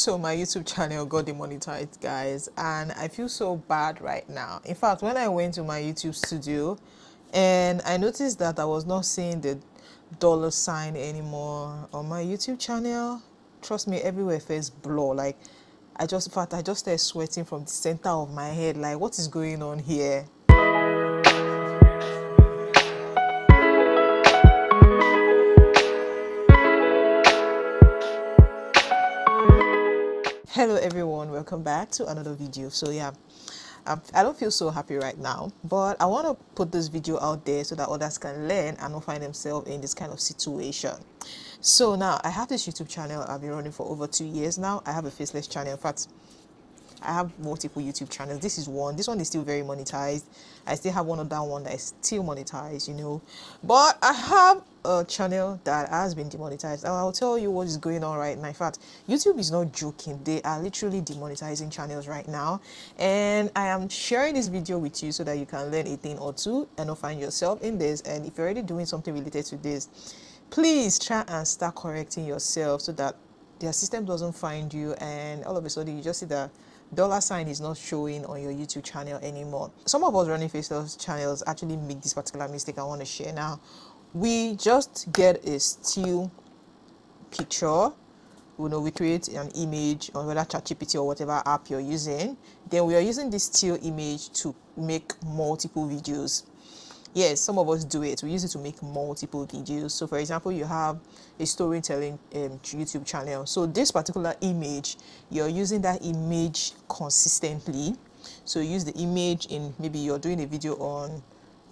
So my YouTube channel got demonetized, guys, and I feel so bad right now. In fact, when I went to my YouTube studio and I noticed that I was not seeing the $ anymore on my YouTube channel, trust me, everywhere first blur. Like in fact, I just started sweating from the center of my head. Like, what is going on here? Hello everyone, welcome back to another video. So yeah, I don't feel so happy right now, but I want to put this video out there so that others can learn and not find themselves in this kind of situation. So now I have this YouTube channel I've been running for over 2 years now. I have a faceless channel. In fact, I have multiple YouTube channels. This is one. This one is still very monetized. I still have one other one that is still monetized, you know. But I have a channel that has been demonetized. And I'll tell you what is going on right now. In fact, YouTube is not joking. They are literally demonetizing channels right now. And I am sharing this video with you so that you can learn a thing or two and not find yourself in this. And if you're already doing something related to this, please try and start correcting yourself so that their system doesn't find you and all of a sudden you just see that $ is not showing on your YouTube channel anymore. Some of us running faceless channels actually make this particular mistake I want to share now. We just get a still picture, you know, we create an image on whether ChatGPT or whatever app you're using, then we are using this still image to make multiple videos. Yes, some of us do it. We use it to make multiple videos. So for example, you have a storytelling YouTube channel. So this particular image, you're using that image consistently. So you use the image in, maybe you're doing a video on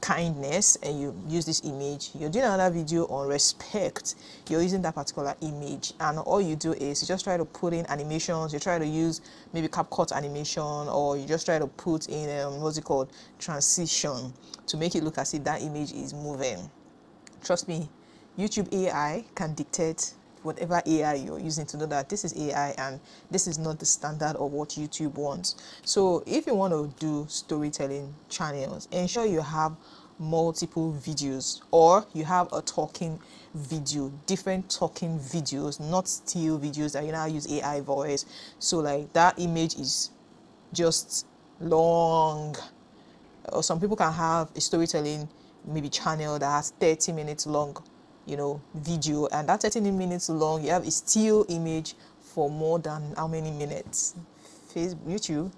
kindness and you use this image. You're doing another video on respect, you're using that particular image, and all you do is you just try to put in animations. You try to use maybe CapCut animation, or you just try to put in what's it called, transition, to make it look as if that image is moving. Trust me, YouTube AI can dictate whatever AI you're using to know that this is AI and this is not the standard of what YouTube wants. So if you want to do storytelling channels, ensure you have multiple videos, or you have a talking video, different talking videos, not still videos that you now use AI voice. So like that image is just long, or some people can have a storytelling maybe channel that has 30 minutes long, you know, video, and that 30 minutes long, you have a still image for more than how many minutes? YouTube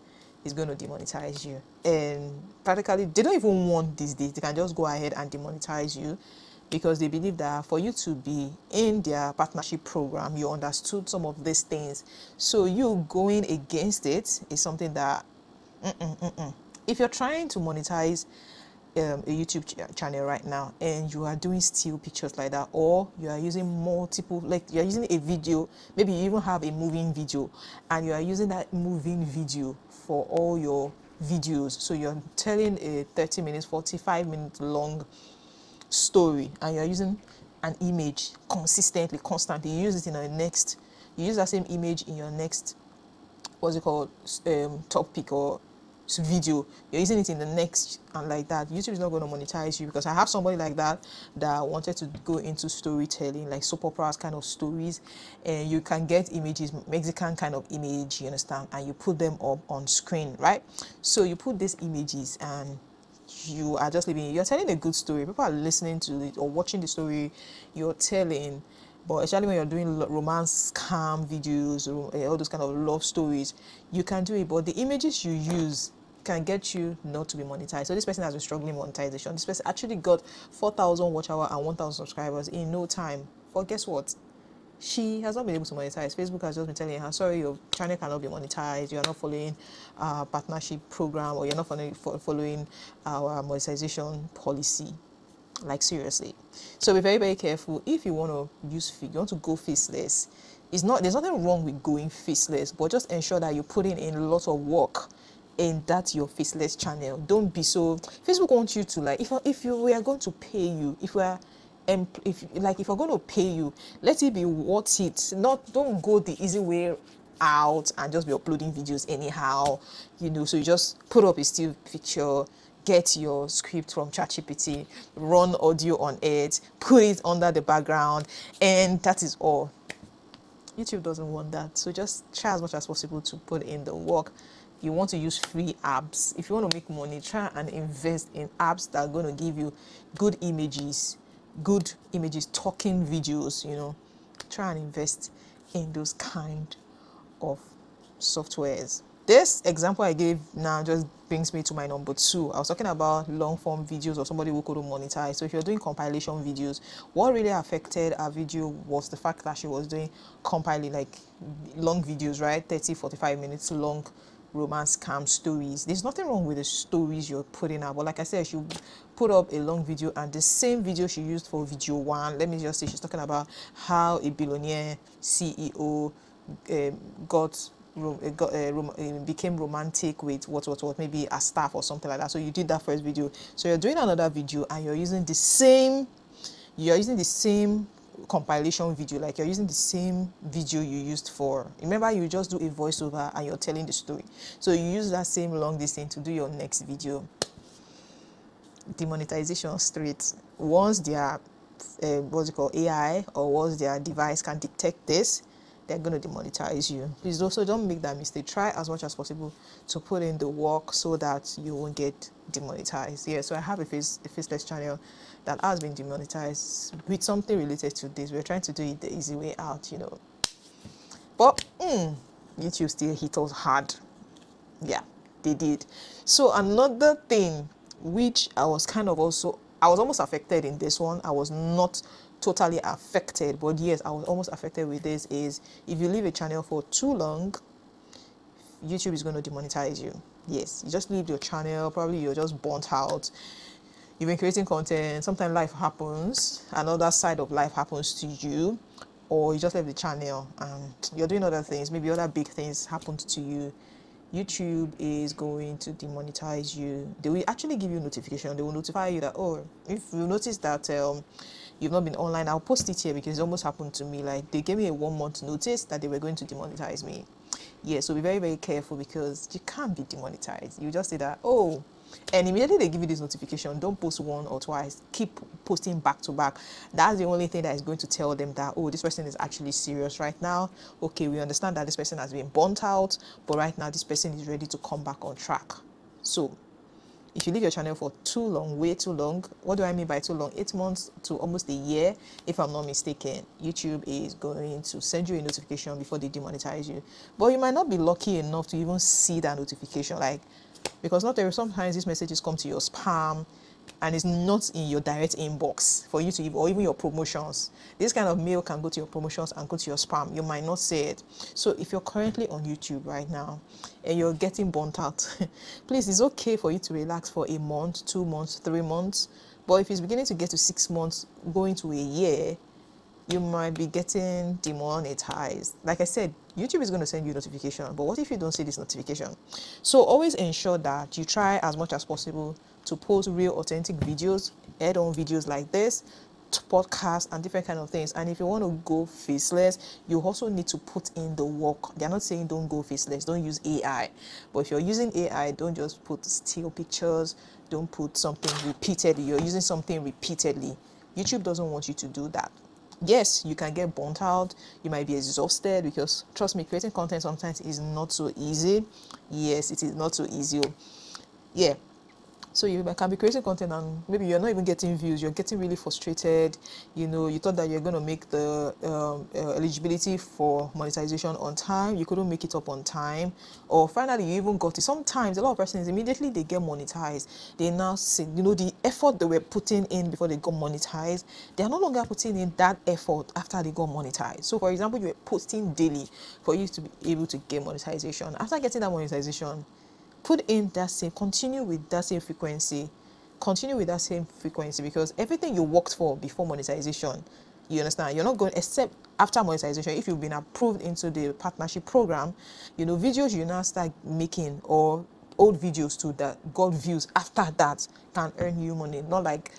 is going to demonetize you, and practically they don't even want these days. They can just go ahead and demonetize you because they believe that for you to be in their partnership program, you understood some of these things. So you going against it is something that if you're trying to monetize a YouTube channel right now and you are doing still pictures like that, or you are using multiple, like you're using a video, maybe you even have a moving video and you are using that moving video for all your videos, so you're telling a 30 minutes 45 minutes long story and you're using an image consistently, constantly, you use it in your next, you use that same image in your next, what's it called, topic or video, you're using it in the next, and like that, YouTube is not going to monetize you. Because I have somebody like that wanted to go into storytelling, like soap operas kind of stories, and you can get images, Mexican kind of image, you understand, and you put them up on screen, right? So you put these images and you are just living, you're telling a good story, people are listening to it or watching the story you're telling. But especially when you're doing romance scam videos or all those kind of love stories, you can do it. But the images you use can get you not to be monetized. So this person has been struggling monetization. This person actually got 4,000 watch hour and 1,000 subscribers in no time. But guess what? She has not been able to monetize. Facebook has just been telling her, sorry, your channel cannot be monetized. You are not following our partnership program, or you're not following our monetization policy. Like seriously. So be very, very careful. If you want to use you want to go faceless, there's nothing wrong with going faceless, but just ensure that you put in a lot of work in that your faceless channel. Don't be so, Facebook wants you to, like, if we are going to pay you, if we're going to pay you, let it be worth it. Don't go the easy way out and just be uploading videos anyhow, you know. So you just put up a still picture, get your script from ChatGPT, run audio on it, put it under the background, and that is all. YouTube doesn't want that. So just try as much as possible to put in the work. You want to use free apps. If you want to make money, try and invest in apps that are going to give you good images, talking videos, try and invest in those kind of softwares. This example I gave now just brings me to my number 2. I was talking about long form videos or somebody who couldn't monetize. So if you're doing compilation videos, what really affected our video was the fact that she was doing compiling, like long videos, right? 30-45 minutes long romance scam stories. There's nothing wrong with the stories you're putting out, but like I said, she put up a long video, and the same video she used for video 1, let me just say, she's talking about how a billionaire CEO became romantic with what maybe a staff or something like that. So you did that first video, so you're doing another video and you're using the same compilation video, like you're using the same video you used for, remember, you just do a voiceover and you're telling the story. So you use that same long distance to do your next video. Demonetization straight. Once their what's it called, AI, or once their device can detect this, they're going to demonetize you. Please also don't make that mistake. Try as much as possible to put in the work so that you won't get demonetized. Yeah, so I have a faceless channel that has been demonetized with something related to this. We're trying to do it the easy way out, but YouTube still hit us hard. Yeah, they did. So another thing which I was almost affected in this one. I was not totally affected, but yes, I was almost affected with this, is if you leave a channel for too long, YouTube is going to demonetize you. Yes, you just leave your channel, probably you're just burnt out, you've been creating content, sometimes life happens, another side of life happens to you, or you just left the channel and you're doing other things, maybe other big things happened to you. YouTube is going to demonetize you. They will actually give you notification. They will notify you that, oh, if you notice that you've not been online, I'll post it here because it almost happened to me. Like, they gave me a 1-month notice that they were going to demonetize me. Yeah, so be very, very careful because you can't be demonetized. You just say that, oh, and immediately they give you this notification. Don't post 1 or twice. Keep posting back to back. That's the only thing that is going to tell them that, oh, this person is actually serious right now. Okay, we understand that this person has been burnt out, but right now this person is ready to come back on track. So if you leave your channel for too long, way too long, what do I mean by too long? 8 months to almost a year, if I'm not mistaken, YouTube is going to send you a notification before they demonetize you. But you might not be lucky enough to even see that notification, like, because sometimes these messages come to your spam and it's not in your direct inbox for you to, or even your promotions. This kind of mail can go to your promotions and go to your spam. You might not see it. So if you're currently on YouTube right now and you're getting burnt out, please, it's okay for you to relax for a month, 2 months, 3 months. But if it's beginning to get to 6 months, going to a year, you might be getting demonetized. Like I said, YouTube is going to send you notification, but what if you don't see this notification? So always ensure that you try as much as possible to post real authentic videos, add-on videos like this, podcasts and different kind of things. And if you want to go faceless, you also need to put in the work. They're not saying don't go faceless, don't use AI, but if you're using AI, don't just put still pictures, don't put something repeatedly. You're using something repeatedly. YouTube doesn't want you to do that. Yes, you can get burnt out, you might be exhausted, because trust me, creating content sometimes is not so easy. Yes, it is not so easy. Yeah, so you can be creating content and maybe you're not even getting views, you're getting really frustrated. You thought that you're going to make the eligibility for monetization on time, you couldn't make it up on time, or finally you even got it. Sometimes a lot of persons, immediately they get monetized, they now see, the effort they were putting in before they got monetized, they are no longer putting in that effort after they got monetized. So for example, you were posting daily for you to be able to get monetization. After getting that monetization, put in that same, continue with that same frequency, because everything you worked for before monetization, you understand, you're not going, except after monetization, if you've been approved into the partnership program, videos you now start making, or old videos too that got views after that, can earn you money. Not like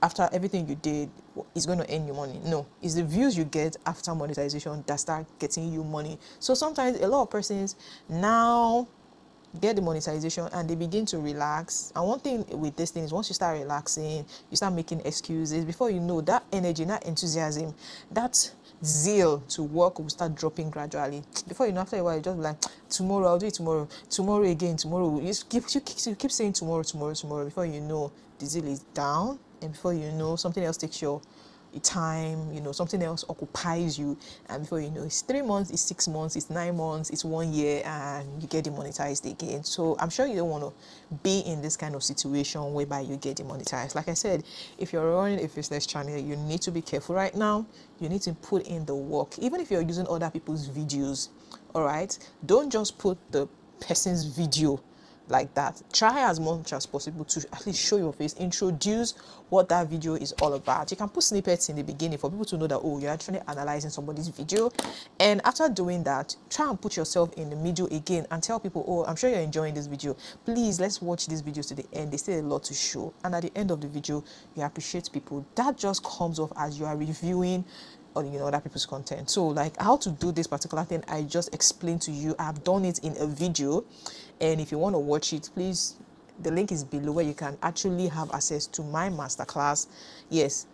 after everything you did is going to earn you money. No, it's the views you get after monetization that start getting you money. So sometimes a lot of persons now get the monetization and they begin to relax. And one thing with this thing is once you start relaxing, you start making excuses, before you know, that energy, that enthusiasm, that zeal to work will start dropping gradually. Before you know, after a while, you just be like, tomorrow I'll do it, tomorrow again, tomorrow. You keep saying tomorrow, tomorrow. Before you know, the zeal is down, and before you know, something else takes your time, something else occupies you, and before you know, it's 3 months, it's 6 months, it's 9 months, it's 1 year, and you get demonetized again. So I'm sure you don't want to be in this kind of situation whereby you get demonetized. Like I said, if you're running a business channel, you need to be careful right now. You need to put in the work, even if you're using other people's videos. All right, don't just put the person's video like that. Try as much as possible to at least show your face, introduce what that video is all about. You can put snippets in the beginning for people to know that, oh, you're actually analyzing somebody's video. And after doing that, try and put yourself in the middle again and tell people, oh, I'm sure you're enjoying this video, please let's watch this video to the end. They still a lot to show, and at the end of the video you appreciate people. That just comes off as you are reviewing or other people's content. So like how to do this particular thing, I just explained to you. I've done it in a video, and if you want to watch it, please, the link is below, where you can actually have access to my masterclass. Yes,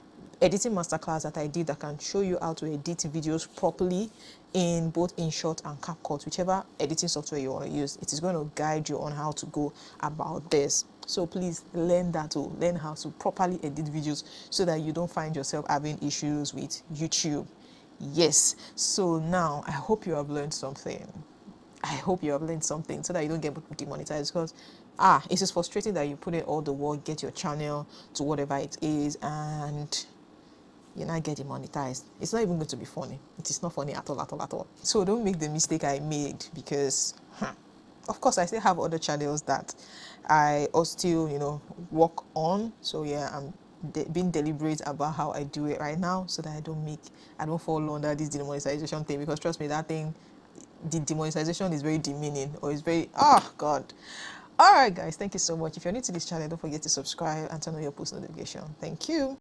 editing masterclass that I did, that can show you how to edit videos properly in both In-shot and Capcut, whichever editing software you want to use. It is going to guide you on how to go about this. So please learn that, to learn how to properly edit videos so that you don't find yourself having issues with YouTube. Yes, so now I hope you have learned something. I hope you have learned something so that you don't get demonetized, because it is frustrating that you put in all the work, get your channel to whatever it is, and you're not getting monetized. It's not even going to be funny. It is not funny at all, at all, at all. So don't make the mistake I made, because of course I still have other channels that I still work on. So yeah, I'm being deliberate about how I do it right now, so that I don't fall under this demonetization thing, because trust me, that thing, the demonetization is very demeaning, or it's very, oh god. All right guys, thank you so much. If you're new to this channel, don't forget to subscribe and turn on your post notification. Thank you.